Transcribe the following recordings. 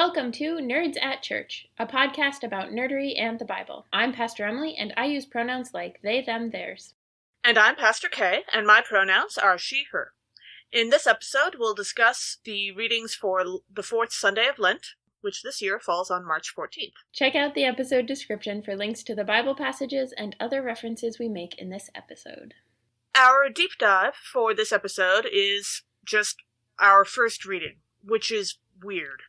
Welcome to Nerds at Church, a podcast about nerdery and the Bible. I'm Pastor Emily, and I use pronouns like they, them, theirs. And I'm Pastor Kay, and my pronouns are she, her. In this episode, we'll discuss the readings for the fourth Sunday of Lent, which this year falls on March 14th. Check out the episode description for links to the Bible passages and other references we make in this episode. Our deep dive for this episode is just our first reading, which is weird.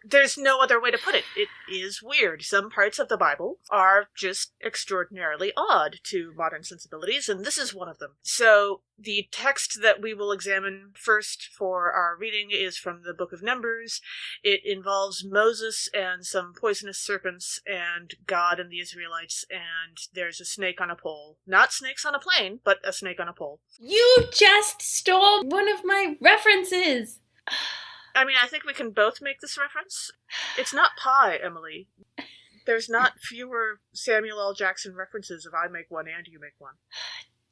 There's no other way to put it. It is weird. Some parts of the Bible are just extraordinarily odd to modern sensibilities, and this is one of them. So the text that we will examine first for our reading is from the book of Numbers. It involves Moses and some poisonous serpents and God and the Israelites, and there's a snake on a pole. Not snakes on a plane, but a snake on a pole. You just stole one of my references! I mean, I think we can both make this reference. It's not pie, Emily. There's not fewer Samuel L. Jackson references if I make one and you make one.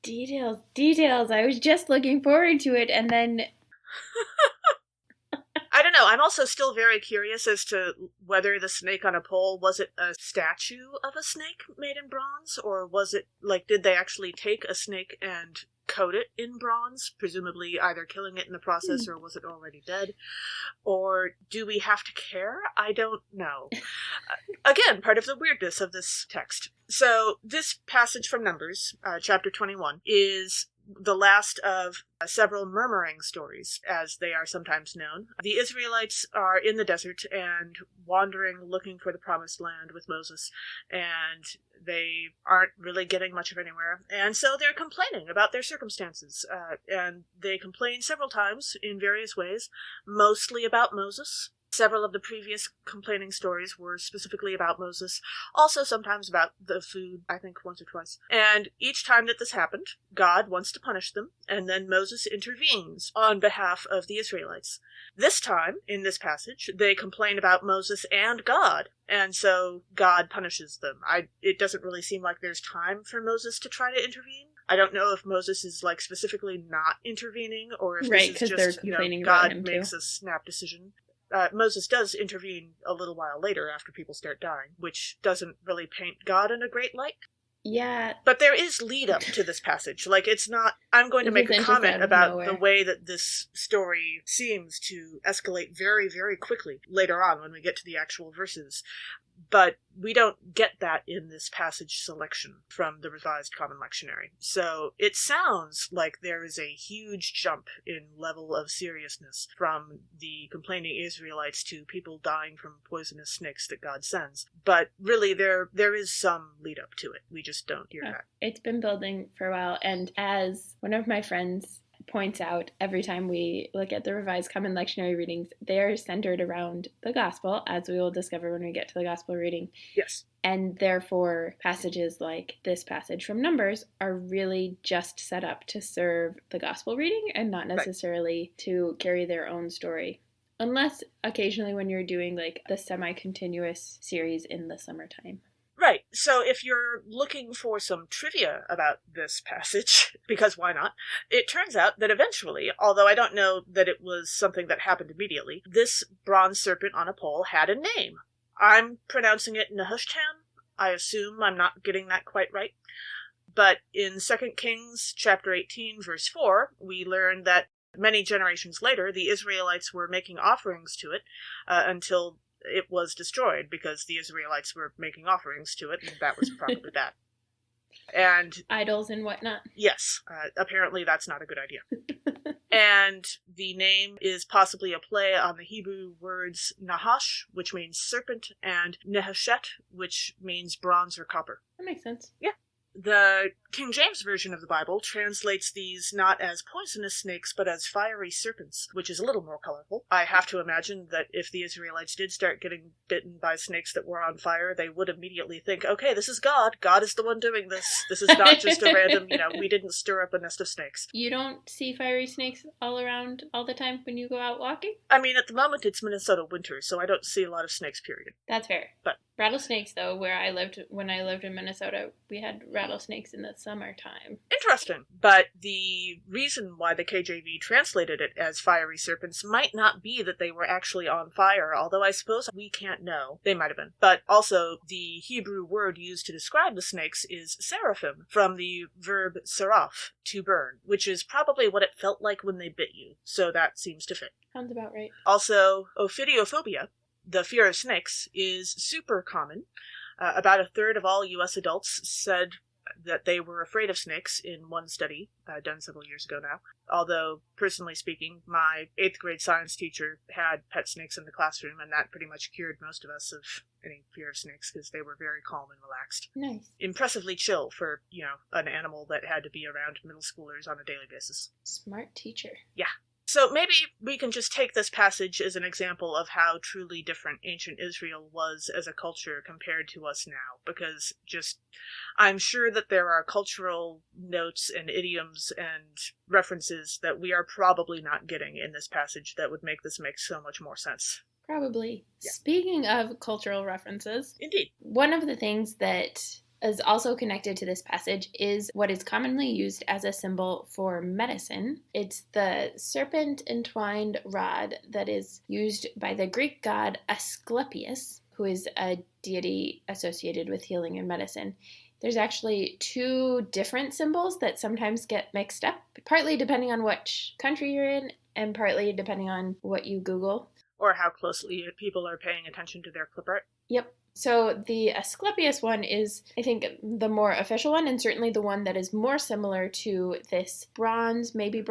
Details. I was just looking forward to it, and then... I don't know. I'm also still very curious as to whether the snake on a pole, was it a statue of a snake made in bronze? Or was it, did they actually take a snake and coat it in bronze, presumably either killing it in the process or was it already dead? Or do we have to care? I don't know. Again, part of the weirdness of this text. So this passage from Numbers, chapter 21, is the last of several murmuring stories, as they are sometimes known. The Israelites are in the desert and wandering, looking for the promised land with Moses, and they aren't really getting much of anywhere, and so they're complaining about their circumstances, and they complain several times in various ways, mostly about Moses. Several of the previous complaining stories were specifically about Moses, also sometimes about the food, I think once or twice. And each time that this happened, God wants to punish them, and then Moses intervenes on behalf of the Israelites. This time, in this passage, they complain about Moses and God, and so God punishes them. It doesn't really seem like there's time for Moses to try to intervene. I don't know if Moses is specifically not intervening, or if right, this is just, God makes a snap decision. Moses does intervene a little while later after people start dying, which doesn't really paint God in a great light. Yeah. But there is lead up to this passage. It's not... I'm going to make a comment about the way that this story seems to escalate very, very quickly later on when we get to the actual verses. But we don't get that in this passage selection from the Revised Common Lectionary. So it sounds like there is a huge jump in level of seriousness from the complaining Israelites to people dying from poisonous snakes that God sends. But really, there is some lead up to it. We just don't hear that. It's been building for a while, and as one of my friends points out, every time we look at the Revised Common Lectionary readings, they are centered around the Gospel, as we will discover when we get to the Gospel reading. Yes. And therefore, passages like this passage from Numbers are really just set up to serve the Gospel reading and not necessarily to carry their own story. Unless occasionally when you're doing the semi-continuous series in the summertime. Right, so if you're looking for some trivia about this passage, because why not, it turns out that eventually, although I don't know that it was something that happened immediately, this bronze serpent on a pole had a name. I'm pronouncing it Nehushtan. I assume I'm not getting that quite right. But in 2 Kings chapter 18, verse 4, we learn that many generations later, the Israelites were making offerings to it until it was destroyed because the Israelites were making offerings to it, and that was probably bad. And idols and whatnot. Yes, apparently that's not a good idea. And the name is possibly a play on the Hebrew words Nahash, which means serpent, and Neheshet, which means bronze or copper. That makes sense. Yeah. The King James Version of the Bible translates these not as poisonous snakes, but as fiery serpents, which is a little more colorful. I have to imagine that if the Israelites did start getting bitten by snakes that were on fire, they would immediately think, okay, this is God. God is the one doing this. This is not just a random, we didn't stir up a nest of snakes. You don't see fiery snakes all around all the time when you go out walking? I mean, at the moment it's Minnesota winter, so I don't see a lot of snakes, period. That's fair. But rattlesnakes, though, when I lived in Minnesota, we had rattlesnakes in the summertime. Interesting. But the reason why the KJV translated it as fiery serpents might not be that they were actually on fire, although I suppose we can't know. They might have been. But also, the Hebrew word used to describe the snakes is seraphim, from the verb seraph, to burn, which is probably what it felt like when they bit you. So that seems to fit. Sounds about right. Also, ophidiophobia, the fear of snakes, is super common. About a third of all U.S. adults said that they were afraid of snakes in one study, done several years ago now. Although, personally speaking, my 8th grade science teacher had pet snakes in the classroom, and that pretty much cured most of us of any fear of snakes, because they were very calm and relaxed. Nice. Impressively chill for, an animal that had to be around middle schoolers on a daily basis. Smart teacher. Yeah. So maybe we can just take this passage as an example of how truly different ancient Israel was as a culture compared to us now, because I'm sure that there are cultural notes and idioms and references that we are probably not getting in this passage that would make this make so much more sense. Probably. Yeah. Speaking of cultural references, Indeed. One of the things that is also connected to this passage is what is commonly used as a symbol for medicine. It's the serpent entwined rod that is used by the Greek god Asclepius, who is a deity associated with healing and medicine. There's actually 2 different symbols that sometimes get mixed up, partly depending on which country you're in and partly depending on what you Google. Or how closely people are paying attention to their clip art. Yep. So the Asclepius one is, I think, the more official one, and certainly the one that is more similar to this bronze, maybe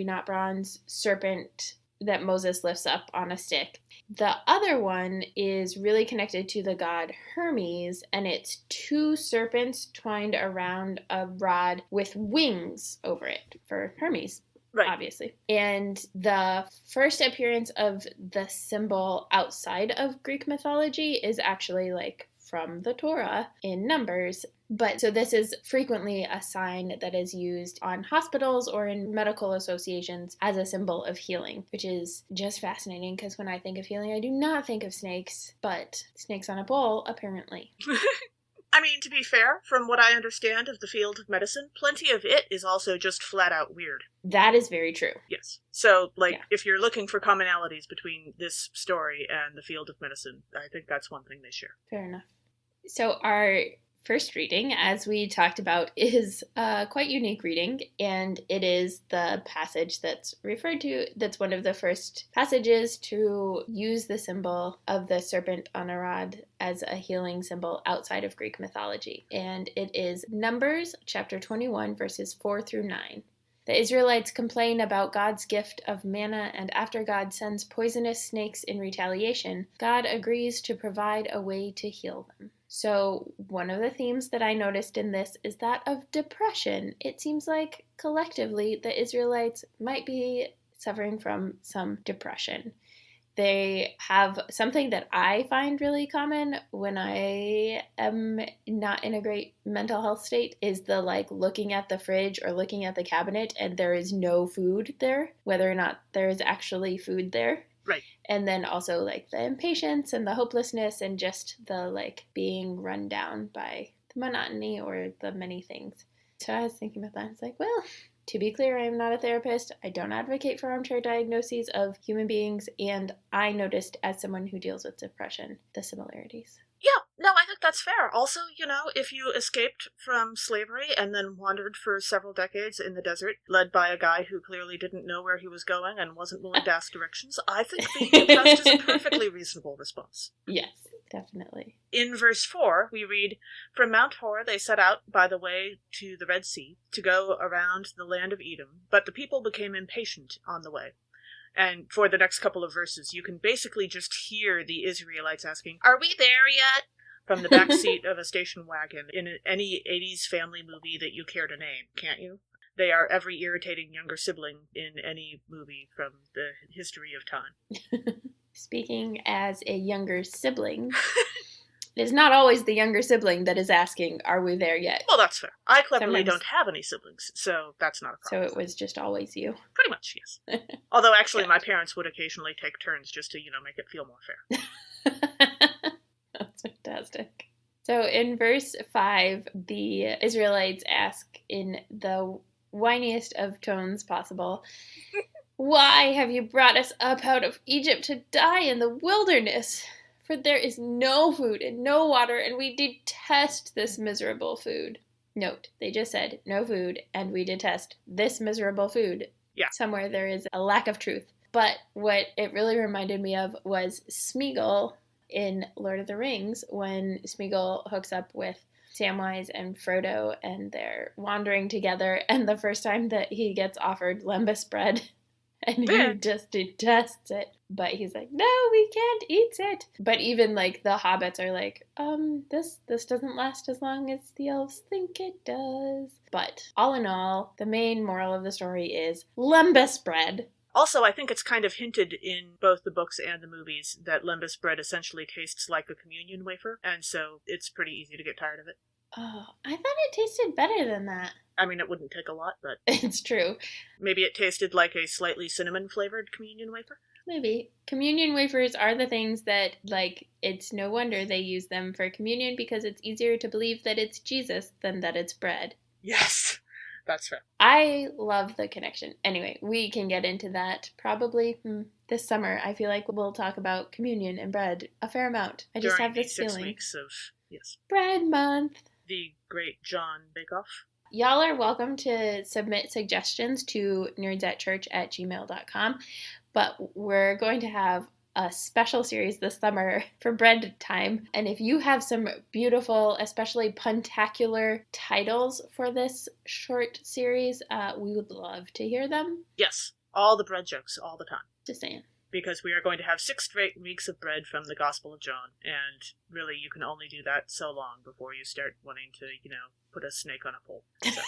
not bronze, serpent that Moses lifts up on a stick. The other one is really connected to the god Hermes, and it's 2 serpents twined around a rod with wings over it for Hermes. Right. Obviously. And the first appearance of the symbol outside of Greek mythology is actually from the Torah in Numbers. But so this is frequently a sign that is used on hospitals or in medical associations as a symbol of healing, which is just fascinating because when I think of healing, I do not think of snakes, but snakes on a pole, apparently. I mean, to be fair, from what I understand of the field of medicine, plenty of it is also just flat out weird. That is very true. Yes. So, if you're looking for commonalities between this story and the field of medicine, I think that's one thing they share. Fair enough. So our first reading, as we talked about, is a quite unique reading, and it is the passage that's referred to, that's one of the first passages to use the symbol of the serpent on a rod as a healing symbol outside of Greek mythology. And it is Numbers chapter 21, verses 4 through 9. The Israelites complain about God's gift of manna, and after God sends poisonous snakes in retaliation, God agrees to provide a way to heal them. So one of the themes that I noticed in this is that of depression. It seems like collectively the Israelites might be suffering from some depression. They have something that I find really common when I am not in a great mental health state is the looking at the fridge or looking at the cabinet and there is no food there, whether or not there is actually food there. Right. And then also the impatience and the hopelessness and just the being run down by the monotony or the many things. So I was thinking about that. It's well, to be clear, I am not a therapist. I don't advocate for armchair diagnoses of human beings. And I noticed as someone who deals with depression, the similarities. Yeah, no, I think that's fair. Also, if you escaped from slavery and then wandered for several decades in the desert, led by a guy who clearly didn't know where he was going and wasn't willing to ask directions, I think being depressed is a perfectly reasonable response. Yes, definitely. In verse 4, we read, "From Mount Hor they set out by the way to the Red Sea to go around the land of Edom, but the people became impatient on the way." And for the next couple of verses, you can basically just hear the Israelites asking, "Are we there yet?" from the back seat of a station wagon in any 80s family movie that you care to name, can't you? They are every irritating younger sibling in any movie from the history of time. Speaking as a younger sibling, it is not always the younger sibling that is asking, "Are we there yet?" Well, that's fair. I cleverly don't have any siblings, so that's not a problem. So it was just always you. Pretty much, yes. Although, actually, my parents would occasionally take turns just to, make it feel more fair. That's fantastic. So in verse 5, the Israelites ask in the whiniest of tones possible, "Why have you brought us up out of Egypt to die in the wilderness? For there is no food and no water, and we detest this miserable food." Note, they just said no food, and we detest this miserable food. Yeah. Somewhere there is a lack of truth. But what it really reminded me of was Smeagol in Lord of the Rings, when Smeagol hooks up with Samwise and Frodo, and they're wandering together, and the first time that he gets offered lembas bread, and he just detests it, but he's like, "No, we can't eat it." But even like the hobbits are like, this doesn't last as long as the elves think it does. But all in all, the main moral of the story is lembas bread. Also, I think it's kind of hinted in both the books and the movies that lembas bread essentially tastes like a communion wafer, and so it's pretty easy to get tired of it. Oh, I thought it tasted better than that. I mean, it wouldn't take a lot, but... It's true. Maybe it tasted like a slightly cinnamon-flavored communion wafer? Maybe. Communion wafers are the things that, like, it's no wonder they use them for communion, because it's easier to believe that it's Jesus than that it's bread. Yes, that's right. I love the connection. Anyway, we can get into that probably this summer. I feel like we'll talk about communion and bread a fair amount. I just have this feeling. 6 weeks of, yes. Bread month. The Great John Bake-Off. Y'all are welcome to submit suggestions to nerdsetchurch@gmail.com, but we're going to have a special series this summer for bread time, and if you have some beautiful, especially puntacular titles for this short series, we would love to hear them. Yes, all the bread jokes all the time. Just saying. Because we are going to have 6 straight weeks of bread from the Gospel of John, and really you can only do that so long before you start wanting to, put a snake on a pole. So.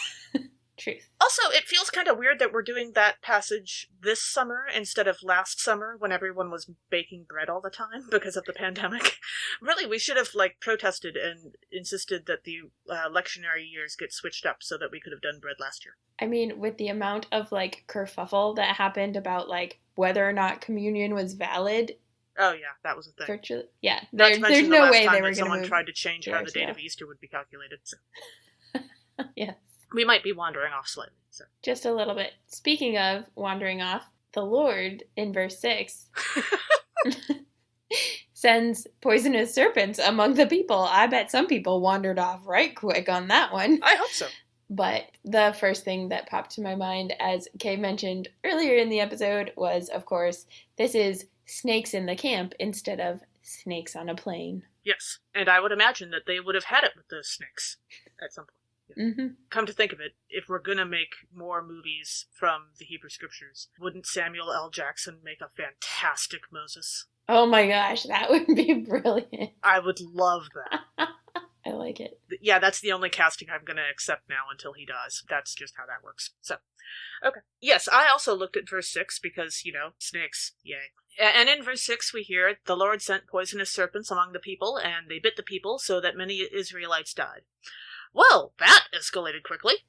Truth. Also, it feels kind of weird that we're doing that passage this summer instead of last summer when everyone was baking bread all the time because of the pandemic. Really, we should have, protested and insisted that the lectionary years get switched up so that we could have done bread last year. I mean, with the amount of, kerfuffle that happened about, whether or not communion was valid. Oh, yeah, that was a thing. Virtually, yeah. There's no way they were going to someone tried to change how the date of Easter would be calculated. So. Yes. We might be wandering off slightly. So. Just a little bit. Speaking of wandering off, the Lord, in verse 6, sends poisonous serpents among the people. I bet some people wandered off right quick on that one. I hope so. But the first thing that popped to my mind, as Kay mentioned earlier in the episode, was, of course, this is snakes in the camp instead of snakes on a plane. Yes, and I would imagine that they would have had it with those snakes at some point. Yeah. Mm-hmm. Come to think of it, if we're gonna make more movies from the Hebrew Scriptures, wouldn't Samuel L. Jackson make a fantastic Moses? Oh my gosh, that would be brilliant. I would love that. I like it. Yeah, that's the only casting I'm going to accept now until he dies. That's just how that works. So, okay. Yes, I also looked at verse 6 because, snakes, yay. And in verse 6 we hear, "The Lord sent poisonous serpents among the people, and they bit the people so that many Israelites died." Well, that escalated quickly.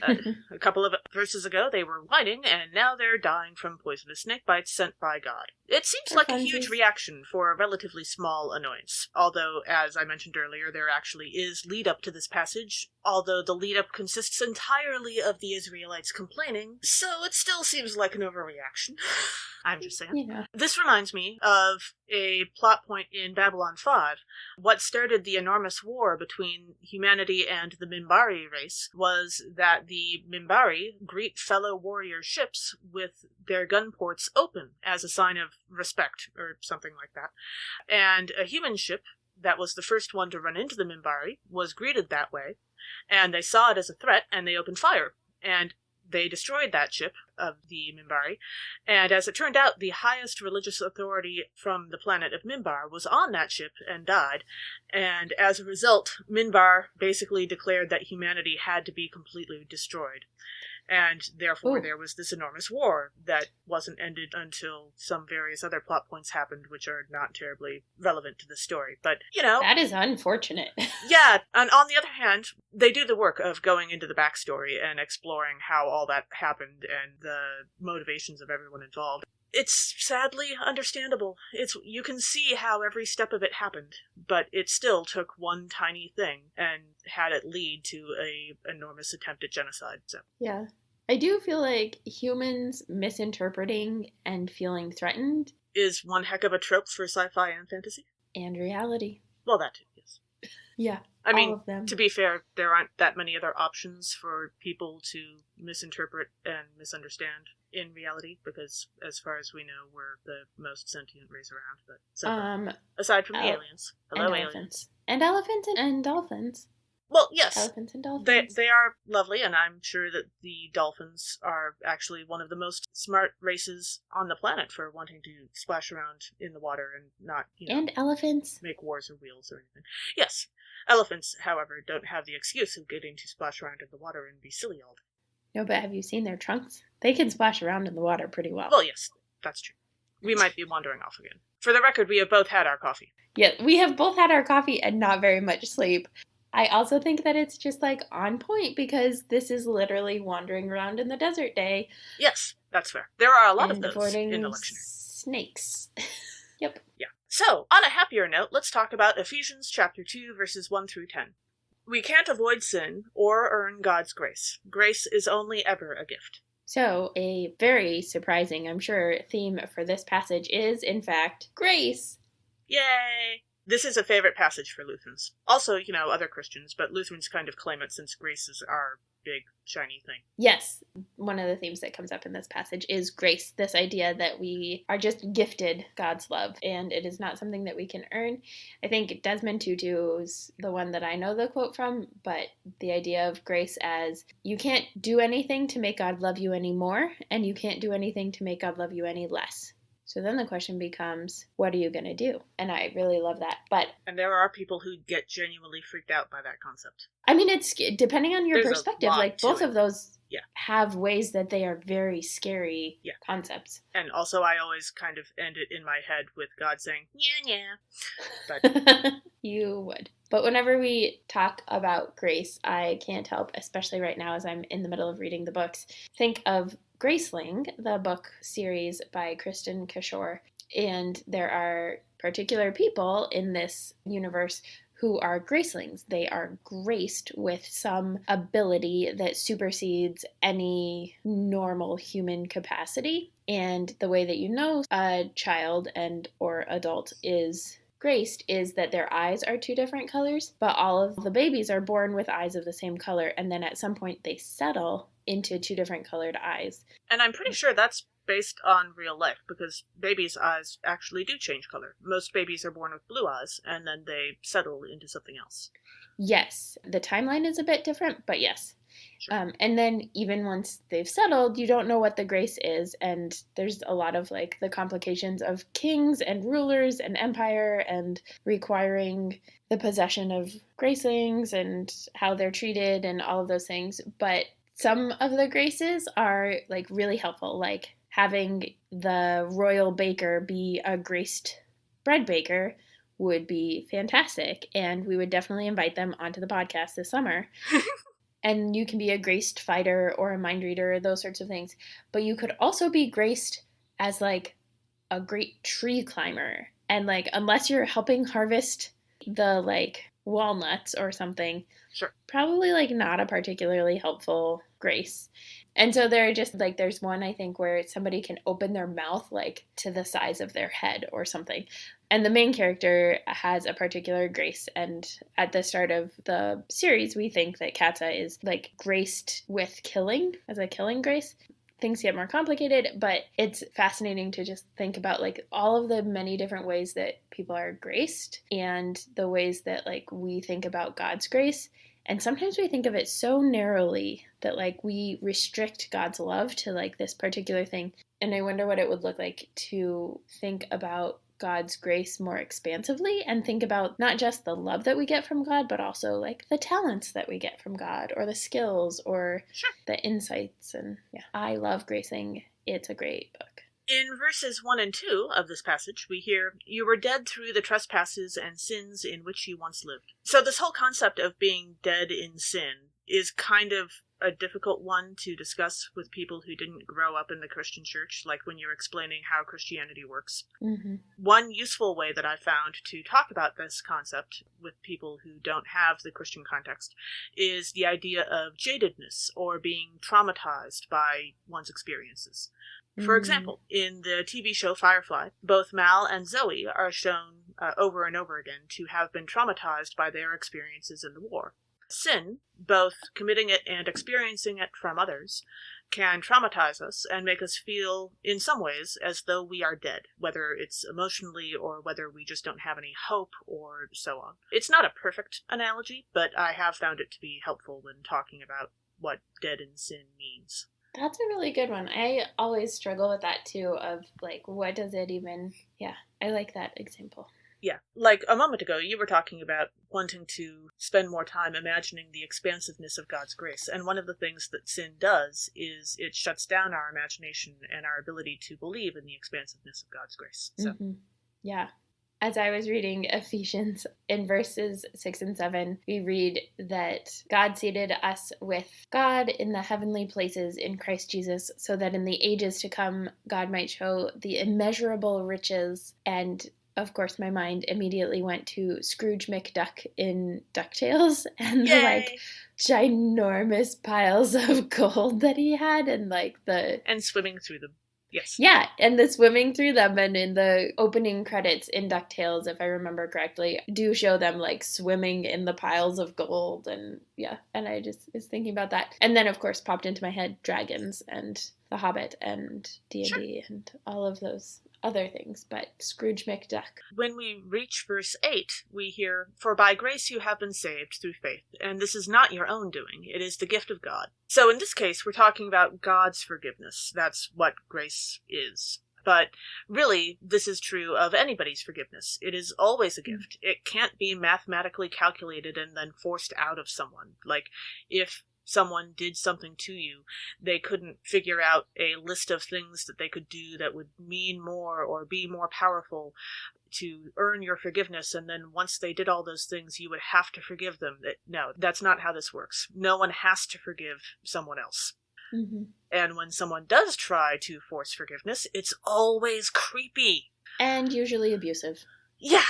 A couple of verses ago, they were whining, and now they're dying from poisonous snake bites sent by God. It seems like a huge reaction for a relatively small annoyance, although, as I mentioned earlier, there actually is lead-up to this passage, although the lead-up consists entirely of the Israelites complaining, so it still seems like an overreaction. I'm just saying. Yeah. This reminds me of a plot point in Babylon 5. What started the enormous war between humanity and the Minbari race was that the Minbari greet fellow warrior ships with their gun ports open as a sign of respect, or something like that. And a human ship that was the first one to run into the Minbari was greeted that way, and they saw it as a threat, and they opened fire. And they destroyed that ship of the Minbari, and as it turned out, the highest religious authority from the planet of Minbar was on that ship and died, and as a result, Minbar basically declared that humanity had to be completely destroyed. And therefore there was this enormous war that wasn't ended until some various other plot points happened, which are not terribly relevant to the story. But, That is unfortunate. Yeah, and on the other hand, they do the work of going into the backstory and exploring how all that happened and the motivations of everyone involved. It's sadly understandable. You can see how every step of it happened, but it still took one tiny thing and had it lead to a enormous attempt at genocide. So Yeah. I do feel like humans misinterpreting and feeling threatened is one heck of a trope for sci-fi and fantasy. and reality. Well, that too, yes. Yeah. I mean, all of them. to be fair, there aren't that many other options for people to misinterpret and misunderstand in reality, because as far as we know, we're the most sentient race around. But so aside from the aliens. Hello, and aliens. And elephants and dolphins. Well, yes. Elephants and dolphins. They are lovely, and I'm sure that the dolphins are actually one of the most smart races on the planet for wanting to splash around in the water and not, and elephants. make wars or wheels or anything. Yes. Elephants, however, don't have the excuse of getting to splash around in the water and be silly all day. No, but have you seen their trunks? They can splash around in the water pretty well. Well, yes, that's true. We might be wandering off again. For the record, we have both had our coffee. Yeah, we have both had our coffee and not very much sleep. I also think that it's just like on point because this is literally wandering around in the desert day. Yes, that's fair. There are a lot of those avoiding in the lectionary. Snakes. Yep. Yeah. So, on a happier note, let's talk about Ephesians chapter 2, verses 1 through 10. We can't avoid sin or earn God's grace. Grace is only ever a gift. So, a very surprising, I'm sure, theme for this passage is, in fact, grace. Yay! This is a favorite passage for Lutherans. Also, other Christians, but Lutherans kind of claim it since grace is our big, shiny thing. Yes, one of the themes that comes up in this passage is grace, this idea that we are just gifted God's love, and it is not something that we can earn. I think Desmond Tutu is the one that I know the quote from, but the idea of grace as you can't do anything to make God love you any more, and you can't do anything to make God love you any less. So then the question becomes, what are you going to do? And I really love that. And there are people who get genuinely freaked out by that concept. I mean, it's depending on your There's perspective. Like both of those Yeah. have ways that they are very scary concepts. And also I always kind of end it in my head with God saying, yeah. But you would. But whenever we talk about grace, I can't help, especially right now as I'm in the middle of reading the books, think of Graceling, the book series by Kristen Kishore. And there are particular people in this universe who are gracelings. They are graced with some ability that supersedes any normal human capacity. And the way that you know a child and or adult is graced is that their eyes are two different colors, but all of the babies are born with eyes of the same color, and then at some point they settle into two different colored eyes. And I'm pretty sure that's based on real life, because babies' eyes actually do change color. Most babies are born with blue eyes, and then they settle into something else. Yes. The timeline is a bit different, but yes. Sure. And then even once they've settled, you don't know what the grace is, and there's a lot of like the complications of kings and rulers and empire and requiring the possession of gracelings and how they're treated and all of those things. But some of the graces are like really helpful, like having the royal baker be a graced bread baker would be fantastic, and we would definitely invite them onto the podcast this summer. And you can be a graced fighter or a mind reader, those sorts of things. But you could also be graced as like a great tree climber. And like, unless you're helping harvest the like walnuts or something, sure, probably like not a particularly helpful grace. And so there are just like, there's one I think where somebody can open their mouth like to the size of their head or something. And the main character has a particular grace. And at the start of the series, we think that Katza is like graced with killing as a killing grace. Things get more complicated, but it's fascinating to just think about like all of the many different ways that people are graced and the ways that like we think about God's grace. And sometimes we think of it so narrowly that like we restrict God's love to like this particular thing. And I wonder what it would look like to think about God's grace more expansively and think about not just the love that we get from God, but also like the talents that we get from God or the skills or the insights. And yeah, I love Gracing. It's a great book. In verses 1 and 2 of this passage, we hear, "You were dead through the trespasses and sins in which you once lived." So this whole concept of being dead in sin is kind of a difficult one to discuss with people who didn't grow up in the Christian church, like when you're explaining how Christianity works. Mm-hmm. One useful way that I found to talk about this concept with people who don't have the Christian context is the idea of jadedness or being traumatized by one's experiences. For example, in the TV show Firefly, both Mal and Zoe are shown over and over again to have been traumatized by their experiences in the war. Sin, both committing it and experiencing it from others, can traumatize us and make us feel, in some ways, as though we are dead, whether it's emotionally or whether we just don't have any hope or so on. It's not a perfect analogy, but I have found it to be helpful when talking about what dead in sin means. That's a really good one. I always struggle with that too, of like, what does it even... Yeah, I like that example. Yeah, like a moment ago, you were talking about wanting to spend more time imagining the expansiveness of God's grace, and one of the things that sin does is it shuts down our imagination and our ability to believe in the expansiveness of God's grace. So. Mm-hmm. Yeah. As I was reading Ephesians, in verses 6 and 7, we read that God seated us with God in the heavenly places in Christ Jesus, so that in the ages to come, God might show the immeasurable riches. And of course, my mind immediately went to Scrooge McDuck in DuckTales and the like ginormous piles of gold that he had, and like the... And swimming through them. Yes. Yeah, and the swimming through them, and in the opening credits in DuckTales, if I remember correctly, do show them like swimming in the piles of gold, and yeah, and I just was thinking about that. And then of course popped into my head dragons and The Hobbit and D&D and all of those other things, but Scrooge McDuck. When we reach verse 8, we hear, "For by grace you have been saved through faith, and this is not your own doing, it is the gift of God." So in this case, we're talking about God's forgiveness. That's what grace is. But really, this is true of anybody's forgiveness. It is always a gift. It can't be mathematically calculated and then forced out of someone. Like, if someone did something to you, they couldn't figure out a list of things that they could do that would mean more or be more powerful to earn your forgiveness, and then once they did all those things, you would have to forgive them. No, that's not how this works. No one has to forgive someone else. Mm-hmm. And when someone does try to force forgiveness, it's always creepy. And usually abusive. Yeah.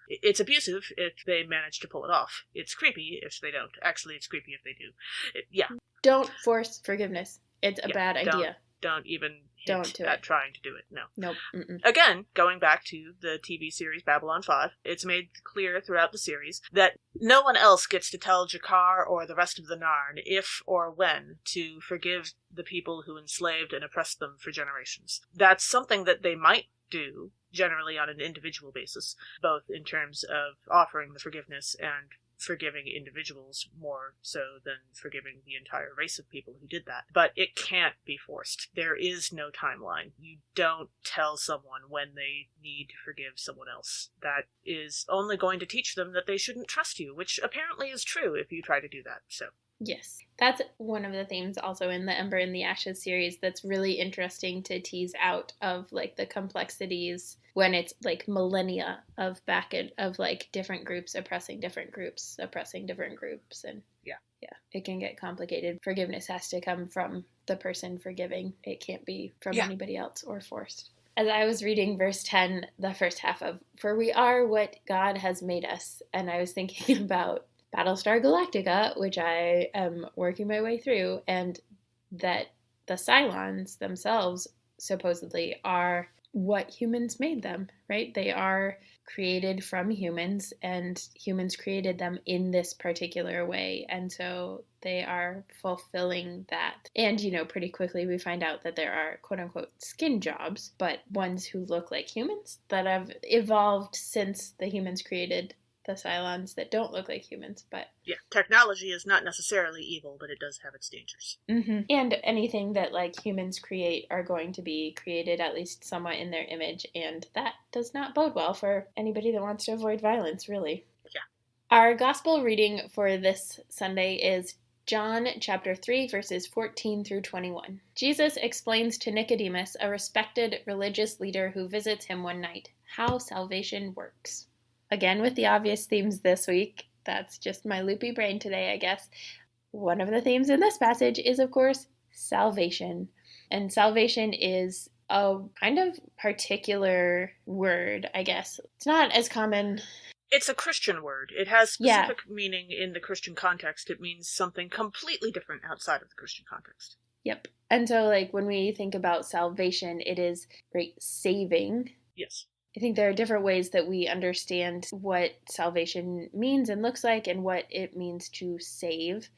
It's abusive if they manage to pull it off. It's creepy if they don't. Actually, it's creepy if they do. Yeah. Don't force forgiveness. It's a bad idea. Don't even hint at trying to do it. No. Nope. Mm-mm. Again, going back to the TV series Babylon 5, it's made clear throughout the series that no one else gets to tell Jakar or the rest of the Narn if or when to forgive the people who enslaved and oppressed them for generations. That's something that they might do, generally on an individual basis, both in terms of offering the forgiveness and forgiving individuals more so than forgiving the entire race of people who did that. But it can't be forced. There is no timeline. You don't tell someone when they need to forgive someone else. That is only going to teach them that they shouldn't trust you, which apparently is true if you try to do that. So. Yes. That's one of the themes also in the Ember in the Ashes series that's really interesting to tease out, of like the complexities when it's like millennia of of like different groups oppressing different groups, and yeah, it can get complicated. Forgiveness has to come from the person forgiving. It can't be from anybody else or forced. As I was reading verse 10, the first half of "For we are what God has made us," and I was thinking about Battlestar Galactica, which I am working my way through, and that the Cylons themselves supposedly are what humans made them, right? They are created from humans, and humans created them in this particular way, and so they are fulfilling that. And, pretty quickly we find out that there are quote-unquote skin jobs, but ones who look like humans that have evolved since the humans created the Cylons that don't look like humans, but... Yeah, technology is not necessarily evil, but it does have its dangers. Mm-hmm. And anything that, like, humans create are going to be created at least somewhat in their image, and that does not bode well for anybody that wants to avoid violence, really. Yeah. Our gospel reading for this Sunday is John chapter 3, verses 14 through 21. Jesus explains to Nicodemus, a respected religious leader who visits him one night, how salvation works. Again, with the obvious themes this week. That's just my loopy brain today, I guess. one of the themes in this passage is, of course, salvation. And salvation is a kind of particular word, I guess. It's not as common. It's a Christian word. It has Yeah. specific meaning in the Christian context. It means something completely different outside of the Christian context. Yep. And so, like, when we think about salvation, it is, right, saving. Yes. I think there are different ways that we understand what salvation means and looks like and what it means to save.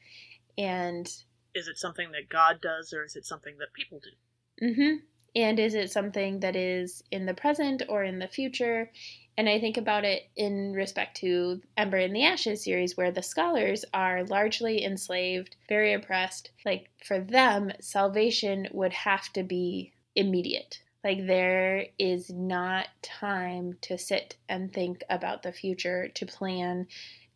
And is it something that God does, or is it something that people do? And is it something that is in the present or in the future? And I think about it in respect to Ember in the Ashes series, where the scholars are largely enslaved, very oppressed. Like, for them, salvation would have to be immediate. Like, there is not time to sit and think about the future, to plan,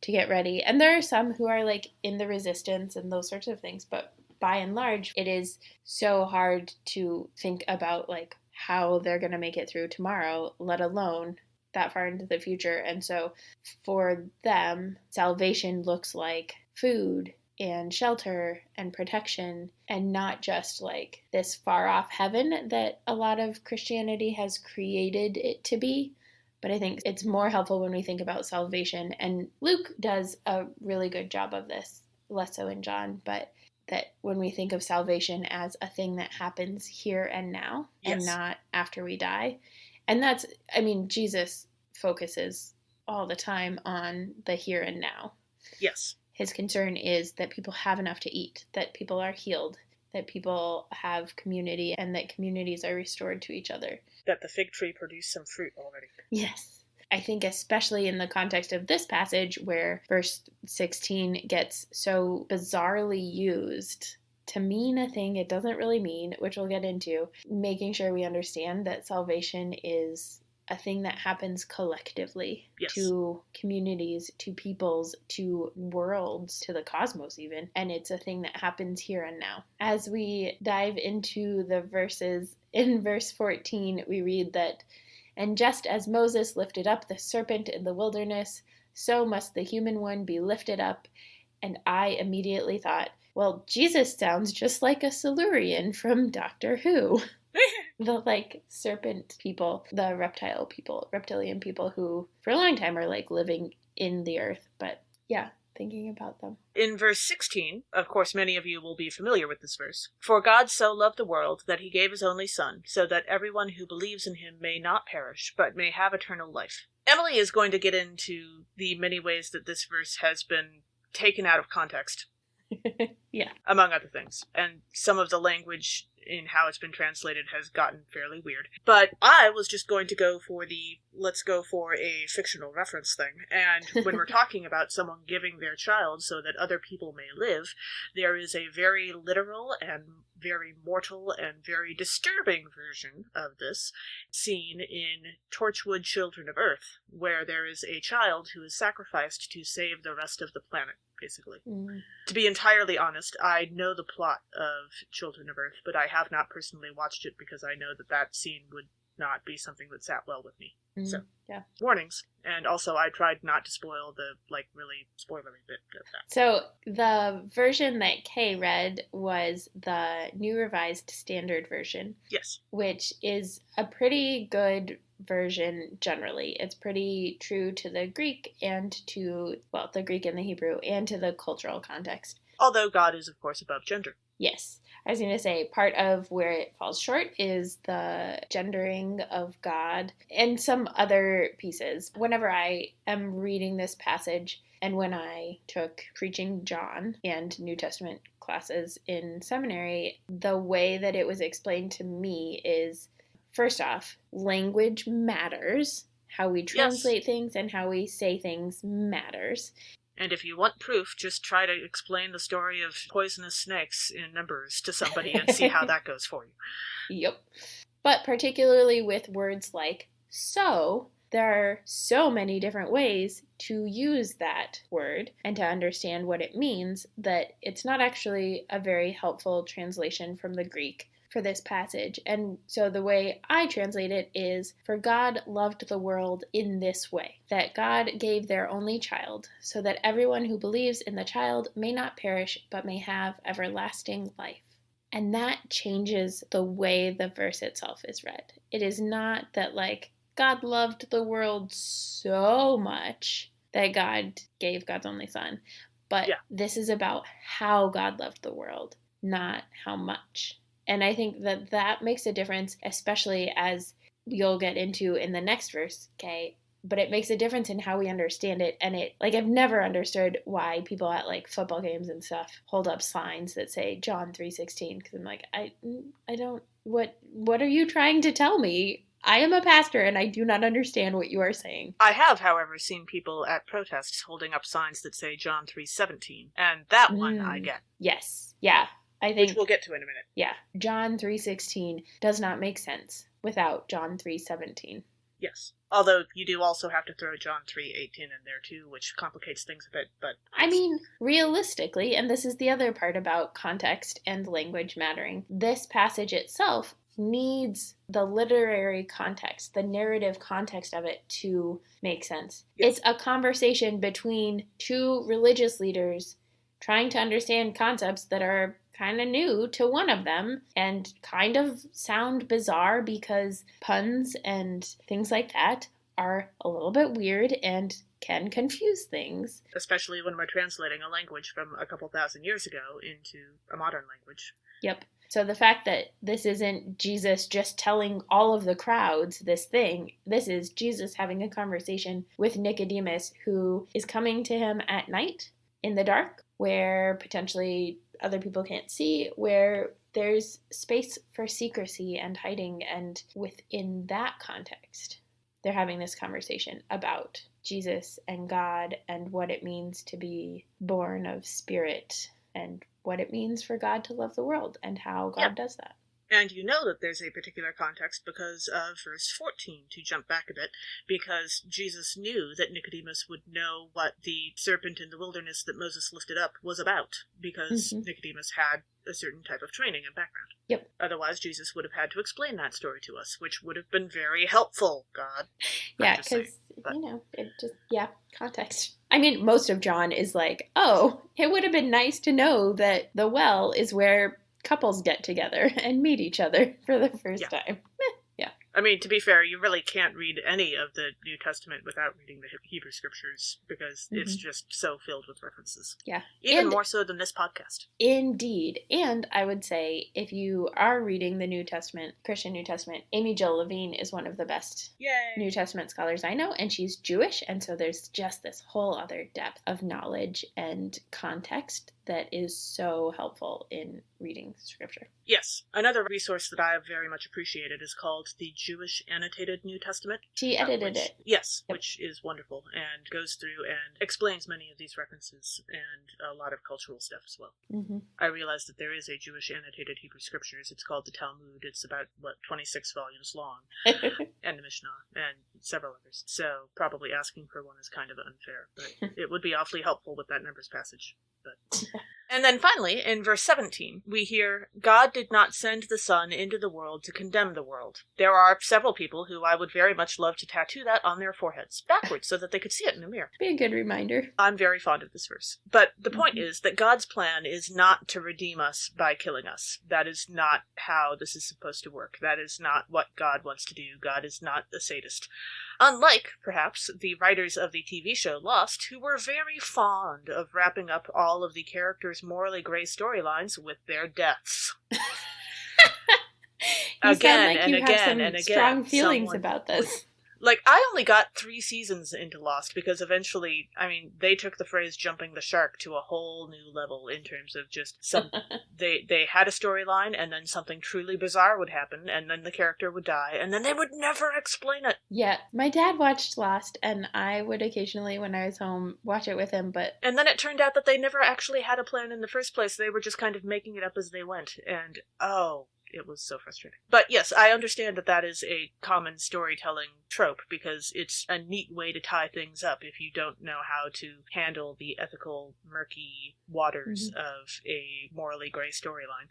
to get ready. And there are some who are, like, in the resistance and those sorts of things, but by and large, it is so hard to think about, like, how they're going to make it through tomorrow, let alone that far into the future. And so for them, salvation looks like food and shelter and protection, and not just like this far off heaven that a lot of Christianity has created it to be. But I think it's more helpful when we think about salvation. And Luke does a really good job of this, less so in John, but that when we think of salvation as a thing that happens here and now, yes, and not after we die. And that's, I mean, Jesus focuses all the time on the here and now. Yes. His concern is that people have enough to eat, that people are healed, that people have community, and that communities are restored to each other. That the fig tree produced some fruit already. Yes. I think especially in the context of this passage where verse 16 gets so bizarrely used to mean a thing it doesn't really mean, which we'll get into, making sure we understand that salvation is a thing that happens collectively, yes, to communities, to peoples, to worlds, to the cosmos even, and it's a thing that happens here and now. As we dive into the verses, in verse 14 we read that, "And just as Moses lifted up the serpent in the wilderness, so must the human one be lifted up." And I immediately thought, well, Jesus sounds just like a Silurian from Doctor Who. The, like, serpent people, the reptilian people who for a long time are, like, living in the earth. But yeah, thinking about them. In verse 16, of course many of you will be familiar with this verse. "For God so loved the world that he gave his only Son, so that everyone who believes in him may not perish, but may have eternal life." Emily is going to get into the many ways that this verse has been taken out of context. Yeah. Among other things. And some of the language in how it's been translated has gotten fairly weird. But I was just going to go for the let's go for a fictional reference thing. And when we're talking about someone giving their child so that other people may live, there is a very literal and very mortal and very disturbing version of this seen in Torchwood Children of Earth, where there is a child who is sacrificed to save the rest of the planet, basically. To be entirely honest, I know the plot of Children of Earth, but I have not personally watched it because I know that that scene would not be something that sat well with me. So, yeah. Warnings. And also, I tried not to spoil the, like, really spoilery bit of that. So, the version that Kay read was the New Revised Standard Version. Yes. Which is a pretty good version generally. It's pretty true to the Greek and to, well, the Greek and the Hebrew, and to the cultural context. Although God is, of course, above gender. Yes. I was going to say part of where it falls short is the gendering of God and some other pieces. Whenever I am reading this passage, and when I took Preaching John and New Testament classes in seminary, the way that it was explained to me is, first off, language matters. How we translate things and how we say things matters. And if you want proof, just try to explain the story of poisonous snakes in Numbers to somebody and see how that goes for you. Yep. But particularly with words like so, there are so many different ways to use that word and to understand what it means that it's not actually a very helpful translation from the Greek for this passage. And so the way I translate it is, for God loved the world in this way, that God gave their only child, so that everyone who believes in the child may not perish, but may have everlasting life. And that changes the way the verse itself is read. It is not that, like, God loved the world so much that God gave God's only son. But this is about how God loved the world, not how much. And I think that that makes a difference, especially as you'll get into in the next verse, okay? But it makes a difference in how we understand it. And it, like, I've never understood why people at, like, football games and stuff hold up signs that say John 3:16, because I'm like, I don't, what are you trying to tell me? I am a pastor and I do not understand what you are saying. I have, however, seen people at protests holding up signs that say John 3:17, and that one I get. Yes. Yeah. I think, which we'll get to in a minute. Yeah. John 3:16 does not make sense without John 3:17. Yes. Although you do also have to throw John 3:18 in there too, which complicates things a bit, but... I mean, realistically, and this is the other part about context and language mattering, this passage itself needs the literary context, the narrative context of it to make sense. Yes. It's a conversation between two religious leaders trying to understand concepts that are kind of new to one of them and kind of sound bizarre because puns and things like that are a little bit weird and can confuse things. Especially when we're translating a language from a couple thousand years ago into a modern language. Yep. So the fact that this isn't Jesus just telling all of the crowds this thing, this is Jesus having a conversation with Nicodemus, who is coming to him at night in the dark, where potentially other people can't see, where there's space for secrecy and hiding. And within that context, they're having this conversation about Jesus and God and what it means to be born of spirit and what it means for God to love the world and how God does that. And you know that there's a particular context because of verse 14, to jump back a bit, because Jesus knew that Nicodemus would know what the serpent in the wilderness that Moses lifted up was about, because Nicodemus had a certain type of training and background. Yep. Otherwise, Jesus would have had to explain that story to us, which would have been very helpful, God. Yeah, because, it just, context. I mean, most of John is like, oh, it would have been nice to know that the well is where couples get together and meet each other for the first time. I mean, to be fair, you really can't read any of the New Testament without reading the Hebrew Scriptures, because it's just so filled with references. Yeah. Even more so than this podcast. Indeed. And I would say, if you are reading the New Testament, Christian New Testament, Amy Jill Levine is one of the best New Testament scholars I know, and she's Jewish, and so there's just this whole other depth of knowledge and context that is so helpful in reading Scripture. Yes. Another resource that I have very much appreciated is called the Jewish Annotated New Testament. She edited it. Yes, which is wonderful and goes through and explains many of these references and a lot of cultural stuff as well. I realize that there is a Jewish Annotated Hebrew Scriptures. It's called the Talmud. It's about, 26 volumes long. And the Mishnah and several others. So probably asking for one is kind of unfair, but it would be awfully helpful with that Numbers passage. But... And then finally, in verse 17, we hear, God did not send the Son into the world to condemn the world. There are several people who I would very much love to tattoo that on their foreheads, backwards, so that they could see it in a mirror. Be a good reminder. I'm very fond of this verse. But the point is that God's plan is not to redeem us by killing us. That is not how this is supposed to work. That is not what God wants to do. God is not a sadist. Unlike, perhaps, the writers of the TV show Lost, who were very fond of wrapping up all of the characters' morally gray storylines with their deaths. Again and again and again. Strong feelings about this. Like, I only got 3 seasons into Lost because eventually, they took the phrase jumping the shark to a whole new level in terms of just they had a storyline and then something truly bizarre would happen and then the character would die and then they would never explain it. Yeah, my dad watched Lost and I would occasionally, when I was home, watch it with him, but... And then it turned out that they never actually had a plan in the first place. They were just kind of making it up as they went. And, It was so frustrating. But yes, I understand that is a common storytelling trope, because it's a neat way to tie things up if you don't know how to handle the ethical, murky waters of a morally gray storyline.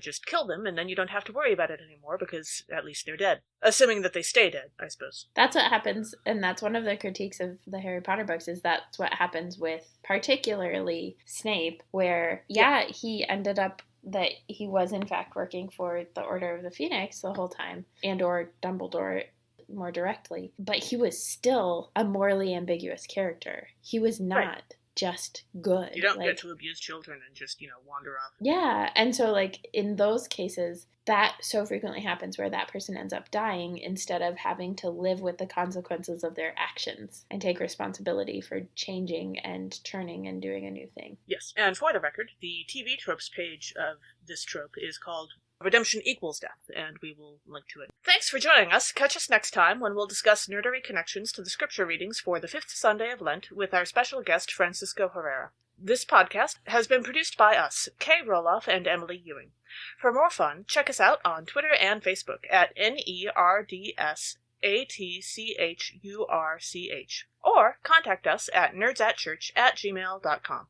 Just kill them, and then you don't have to worry about it anymore, because at least they're dead. Assuming that they stay dead, I suppose. That's what happens, and that's one of the critiques of the Harry Potter books, is that's what happens with particularly Snape, where, he ended up that he was in fact working for the Order of the Phoenix the whole time, and or Dumbledore more directly, but he was still a morally ambiguous character. He was not just good. You don't get to abuse children and just, wander off. Yeah, and so, in those cases, that so frequently happens where that person ends up dying instead of having to live with the consequences of their actions and take responsibility for changing and turning and doing a new thing. Yes, and for the record, the TV tropes page of this trope is called Redemption Equals Death, and we will link to it. Thanks for joining us. Catch us next time when we'll discuss nerdery connections to the scripture readings for the 5th Sunday of Lent with our special guest, Francisco Herrera. This podcast has been produced by us, Kay Rohloff and Emily Ewing. For more fun, check us out on Twitter and Facebook at NERDSATCHURCH, or contact us at nerdsatchurch@gmail.com.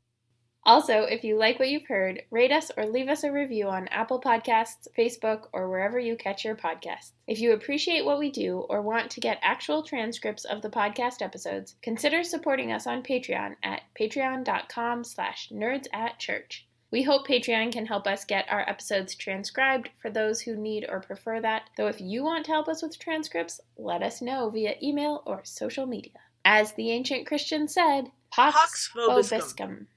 Also, if you like what you've heard, rate us or leave us a review on Apple Podcasts, Facebook, or wherever you catch your podcasts. If you appreciate what we do or want to get actual transcripts of the podcast episodes, consider supporting us on Patreon at patreon.com/nerdsatchurch. We hope Patreon can help us get our episodes transcribed for those who need or prefer that, though if you want to help us with transcripts, let us know via email or social media. As the ancient Christians said, Pax Vobiscum.